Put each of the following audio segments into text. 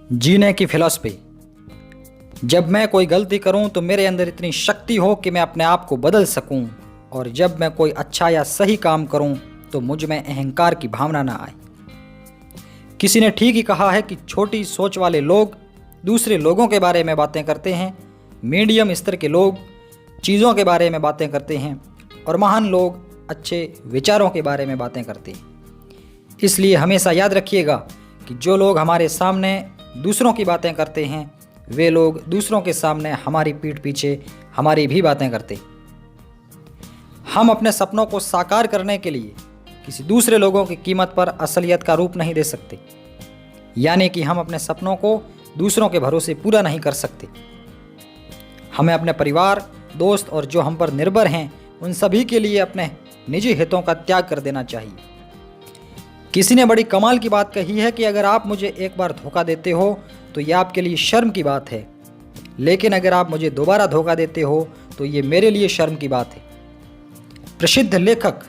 जीने की फिलॉसफी। जब मैं कोई गलती करूं तो मेरे अंदर इतनी शक्ति हो कि मैं अपने आप को बदल सकूं, और जब मैं कोई अच्छा या सही काम करूं तो मुझ में अहंकार की भावना ना आए। किसी ने ठीक ही कहा है कि छोटी सोच वाले लोग दूसरे लोगों के बारे में बातें करते हैं, मीडियम स्तर के लोग चीज़ों के बारे में बातें करते हैं, और महान लोग अच्छे विचारों के बारे में बातें करते हैं। इसलिए हमेशा याद रखिएगा कि जो लोग हमारे सामने दूसरों की बातें करते हैं, वे लोग दूसरों के सामने हमारी पीठ पीछे हमारी भी बातें करते हैं। हम अपने सपनों को साकार करने के लिए किसी दूसरे लोगों की कीमत पर असलियत का रूप नहीं दे सकते, यानी कि हम अपने सपनों को दूसरों के भरोसे पूरा नहीं कर सकते। हमें अपने परिवार, दोस्त और जो हम पर निर्भर हैं उन सभी के लिए अपने निजी हितों का त्याग कर देना चाहिए। किसी ने बड़ी कमाल की बात कही है कि अगर आप मुझे एक बार धोखा देते हो तो यह आपके लिए शर्म की बात है, लेकिन अगर आप मुझे दोबारा धोखा देते हो तो ये मेरे लिए शर्म की बात है। प्रसिद्ध लेखक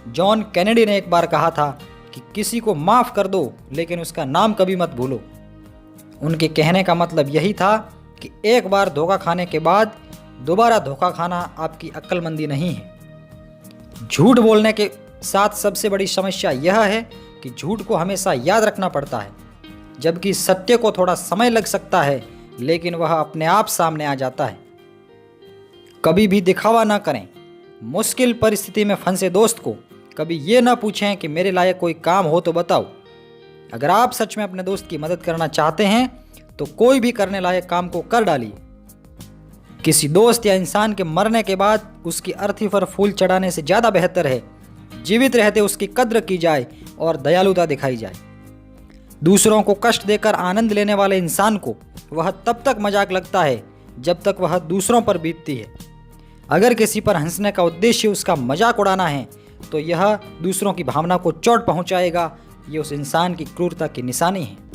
जॉन कैनेडी ने एक बार कहा था कि किसी को माफ़ कर दो लेकिन उसका नाम कभी मत भूलो। उनके कहने का मतलब यही था कि एक बार धोखा खाने के बाद दोबारा धोखा खाना आपकी अक्लमंदी नहीं है। झूठ बोलने के साथ सबसे बड़ी समस्या यह है कि झूठ को हमेशा याद रखना पड़ता है, जबकि सत्य को थोड़ा समय लग सकता है लेकिन वह अपने आप सामने आ जाता है। कभी भी दिखावा ना करें। मुश्किल परिस्थिति में फंसे दोस्त को कभी ये ना पूछें कि मेरे लायक कोई काम हो तो बताओ। अगर आप सच में अपने दोस्त की मदद करना चाहते हैं तो कोई भी करने लायक काम को कर डालिए। किसी दोस्त या इंसान के मरने के बाद उसकी अर्थी पर फूल चढ़ाने से ज़्यादा बेहतर है जीवित रहते उसकी कद्र की जाए और दयालुता दिखाई जाए। दूसरों को कष्ट देकर आनंद लेने वाले इंसान को वह तब तक मजाक लगता है जब तक वह दूसरों पर बीतती है। अगर किसी पर हंसने का उद्देश्य उसका मजाक उड़ाना है तो यह दूसरों की भावना को चोट पहुंचाएगा। ये उस इंसान की क्रूरता की निशानी है।